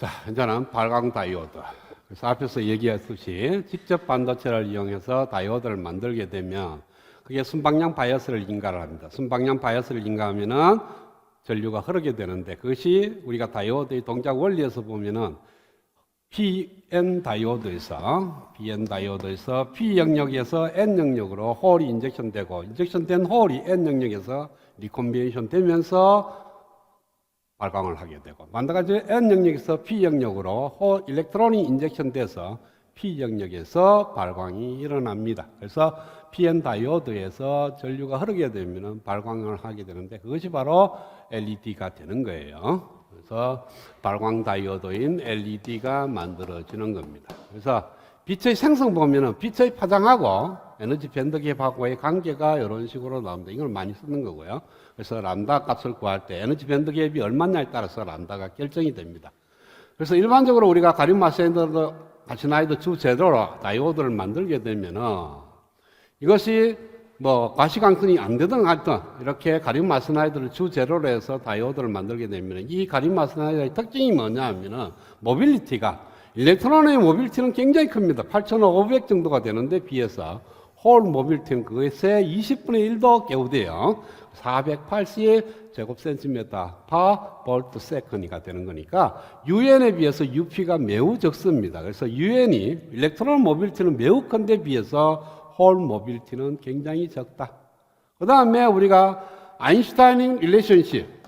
자, 이제는 발광 다이오드. 그래서 앞에서 얘기했듯이 직접 반도체를 이용해서 다이오드를 만들게 되면 그게 순방향 바이어스를 인가를 합니다. 순방향 바이어스를 인가하면은 전류가 흐르게 되는데 그것이 우리가 다이오드의 동작 원리에서 보면은 PN 다이오드에서 P 영역에서 N 영역으로 홀이 인젝션되고 인젝션된 홀이 N 영역에서 리콤비네이션 되면서 발광을 하게 되고 마찬가지로 N 영역에서 P 영역으로 홀 일렉트론이 인젝션돼서 P 영역에서 발광이 일어납니다. 그래서 PN 다이오드에서 전류가 흐르게 되면 발광을 하게 되는데 그것이 바로 LED가 되는 거예요. 그래서 발광 다이오드인 LED가 만들어지는 겁니다. 그래서 빛의 생성 보면은 빛의 파장하고 에너지 밴드 갭하고의 관계가 이런 식으로 나옵니다. 이걸 많이 쓰는 거고요. 그래서 람다 값을 구할 때 에너지 밴드 갭이 얼마냐에 따라서 람다가 결정이 됩니다. 그래서 일반적으로 우리가 가륨 아르세나이드 주 제도로 다이오드를 만들게 되면은 이것이 뭐 과시광선이 안 되든 하여튼 이렇게 가륨 아르세나이드를 주 제로로 해서 다이오드를 만들게 되면 이 가륨 아르세나이드의 특징이 뭐냐 하면은 모빌리티가 일렉트론의 모빌리티는 굉장히 큽니다. 8,500 정도가 되는데 비해서 홀 모빌리티는 그것의 20분의 1도 겨우돼요. 480 제곱센티미터 파 볼트 세컨이가 되는 거니까 UN에 비해서 UP가 매우 적습니다. 그래서 UN이 일렉트론 모빌리티는 매우 큰데 비해서 홀 모빌리티는 굉장히 적다. 그 다음에 우리가 아인슈타인 릴레이션십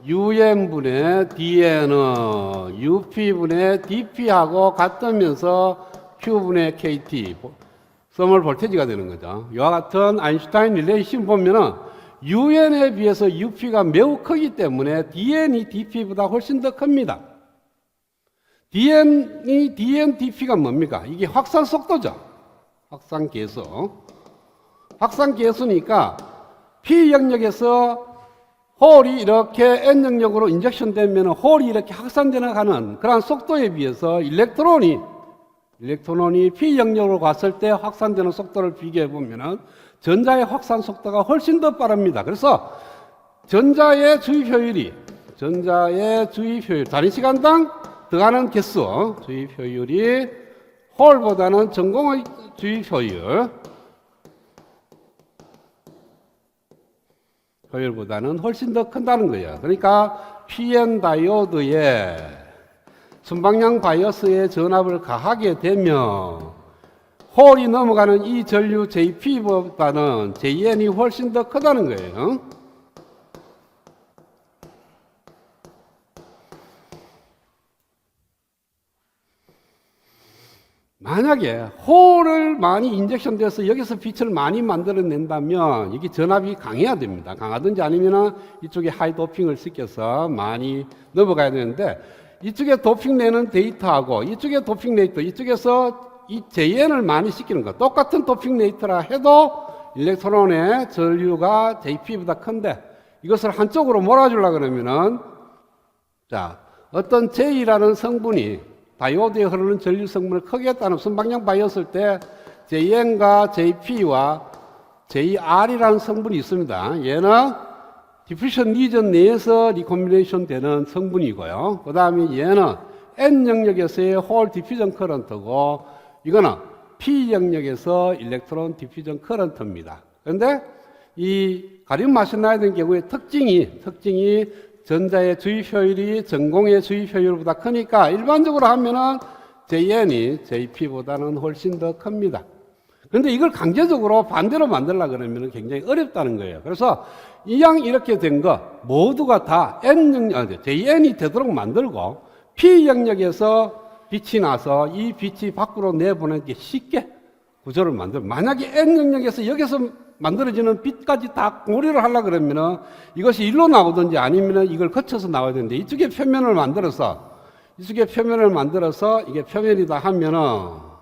UN분의 DN은 UP분의 DP하고 같으면서 Q분의 KT 서멀 볼테이지가 되는 거죠. 이와 같은 아인슈타인 릴레이션 보면은 UN에 비해서 UP가 매우 크기 때문에 DN이 DP보다 훨씬 더 큽니다. DN, DP가 뭡니까? 이게 확산 속도죠. 확산 계수. 확산 계수니까 P 영역에서 홀이 이렇게 N 영역으로 인젝션 되면 홀이 이렇게 확산되어 가는 그런 속도에 비해서 일렉트론이 P 영역으로 갔을 때 확산되는 속도를 비교해 보면은 전자의 확산 속도가 훨씬 더 빠릅니다. 그래서 전자의 주입 효율이 단위 시간당 들어가는 개수 주입 효율이 홀보다는 전공의 주입 효율보다는 훨씬 더 큰다는 거예요. 그러니까 PN 다이오드에 순방향 바이어스의 전압을 가하게 되면 홀이 넘어가는 이 전류 JP보다는 JN이 훨씬 더 크다는 거예요. 만약에 홀을 많이 인젝션 돼서 여기서 빛을 많이 만들어낸다면 이게 전압이 강해야 됩니다. 강하든지 아니면 이쪽에 하이 도핑을 시켜서 많이 넘어가야 되는데 이쪽에 도핑 내는 데이터하고 이쪽에 도핑 데이터 이쪽에서 이 JN을 많이 시키는 거 똑같은 도핑 레이트라 해도 일렉트론의 전류가 JP보다 큰데 이것을 한쪽으로 몰아주려고 그러면은 자 어떤 J라는 성분이 다이오드에 흐르는 전류 성분을 크게 했다는 순방향 바이오스일 때 JN과 JP와 JR이라는 성분이 있습니다. 얘는 디퓨전 리전 내에서 리콤비네이션 되는 성분이고요. 그 다음에 얘는 N 영역에서의 홀 디퓨전 커런트고 이거는 P 영역에서 일렉트론 디퓨전 커런트입니다. 그런데 이 가륨 아르세나이드의 경우에 특징이 전자의 주입 효율이 전공의 주입 효율보다 크니까 일반적으로 하면은 JN이 JP보다는 훨씬 더 큽니다. 그런데 이걸 강제적으로 반대로 만들려고 그러면 굉장히 어렵다는 거예요. 그래서 이왕 이렇게 된 거 모두가 다 JN이 되도록 만들고 P 영역에서 빛이 나서 이 빛이 밖으로 내보내기 쉽게 구조를 만약에 N 영역에서 여기서 만들어지는 빛까지 다 고려를 하려고 그러면은 이것이 일로 나오든지 아니면은 이걸 거쳐서 나와야 되는데 이쪽에 표면을 만들어서 이게 표면이다 하면은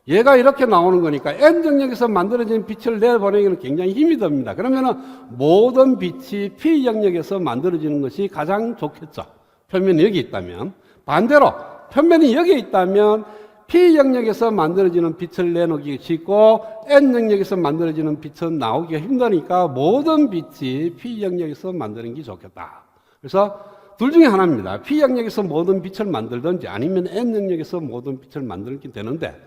얘가 이렇게 나오는 거니까 N 영역에서 만들어진 빛을 내보내기는 굉장히 힘이 듭니다. 그러면은 모든 빛이 P 영역에서 만들어지는 것이 가장 좋겠죠. 표면이 여기 있다면. 반대로 표면이 여기 있다면 P 영역에서 만들어지는 빛을 내놓기 쉽고 N 영역에서 만들어지는 빛은 나오기가 힘드니까 모든 빛이 P 영역에서 만드는 게 좋겠다. 그래서 둘 중에 하나입니다. P 영역에서 모든 빛을 만들든지 아니면 N 영역에서 모든 빛을 만들게 되는데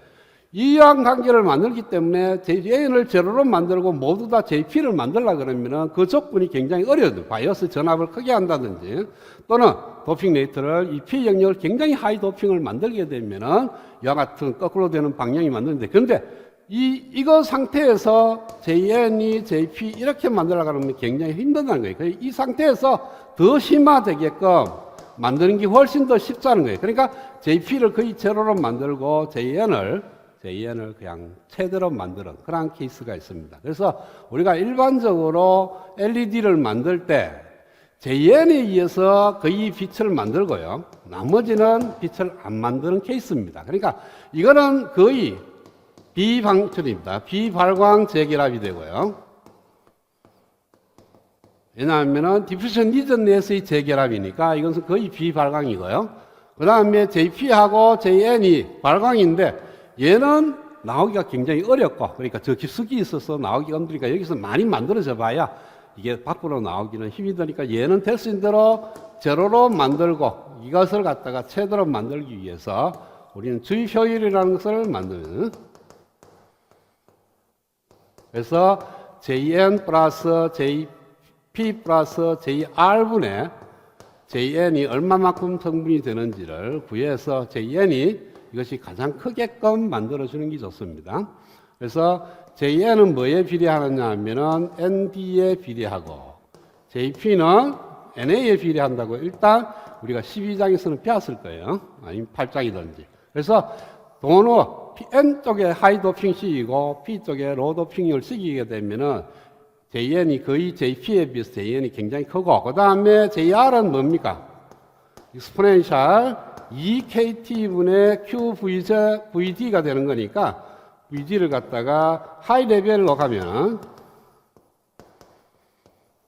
이항 관계를 만들기 때문에 JN을 제로로 만들고 모두 다 JP를 만들려고 그러면은 그 조건이 굉장히 어려워요. 바이어스 전압을 크게 한다든지 또는 도핑 레이트를 이 P 영역을 굉장히 하이 도핑을 만들게 되면은 이와 같은 거꾸로 되는 방향이 만드는데 그런데 이거 상태에서 JN이 JP 이렇게 만들려고 하면 굉장히 힘들다는 거예요. 이 상태에서 더 심화되게끔 만드는 게 훨씬 더 쉽다는 거예요. 그러니까 JP를 거의 제로로 만들고 JN을 그냥 최대로 만드는 그런 케이스가 있습니다. 그래서 우리가 일반적으로 LED를 만들 때 JN에 의해서 거의 빛을 만들고요. 나머지는 빛을 안 만드는 케이스입니다. 그러니까 이거는 거의 비방출입니다. 비발광 재결합이 되고요. 왜냐하면 디퓨전 리전 내에서의 재결합이니까 이것은 거의 비발광이고요. 그 다음에 JP하고 JN이 발광인데 얘는 나오기가 굉장히 어렵고 그러니까 저 깊숙이 있어서 나오기가 힘드니까 여기서 많이 만들어져 봐야 이게 밖으로 나오기는 힘이 드니까 얘는 될 수 있는 대로 제로로 만들고 이것을 갖다가 최대로 만들기 위해서 우리는 주입 효율이라는 것을 만드는 그래서 JN 플러스 JP 플러스 JR분의 JN이 얼마만큼 성분이 되는지를 구해서 JN이 이것이 가장 크게끔 만들어주는 게 좋습니다. 그래서 JN은 뭐에 비례하느냐 하면은 ND에 비례하고 JP는 NA에 비례한다고 일단 우리가 12장에서는 배웠을 거예요. 아니면 8장이든지. 그래서 도노 N 쪽에 하이 도핑식이고 P 쪽에 로 도핑을 시키게 되면은 JN이 거의 JP에 비해서 JN이 굉장히 크고 그 다음에 JR은 뭡니까? 익스포넨셜 EKT분의 QVD가 되는 거니까 VD를 갖다가 하이 레벨로 가면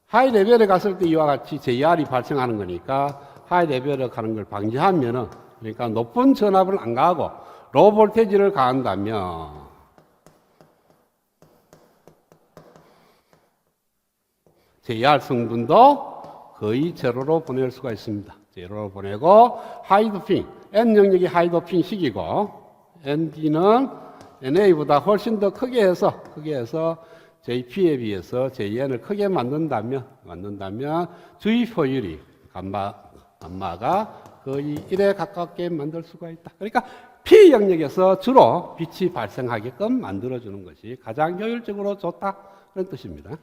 하이 레벨에 갔을 때 이와 같이 JR이 발생하는 거니까 하이 레벨에 가는 걸 방지하면은 그러니까 높은 전압을 안 가고 로우 볼테이지를 가한다면 JR 성분도 거의 제로로 보낼 수가 있습니다. 제로로 보내고 하이 도핑, N 영역이 하이 도핑 식이고 ND는 NA보다 훨씬 더 크게 해서 JP에 비해서 JN을 크게 만든다면 주입 효율이 감마가 거의 1에 가깝게 만들 수가 있다. 그러니까 P 영역에서 주로 빛이 발생하게끔 만들어주는 것이 가장 효율적으로 좋다 그런 뜻입니다.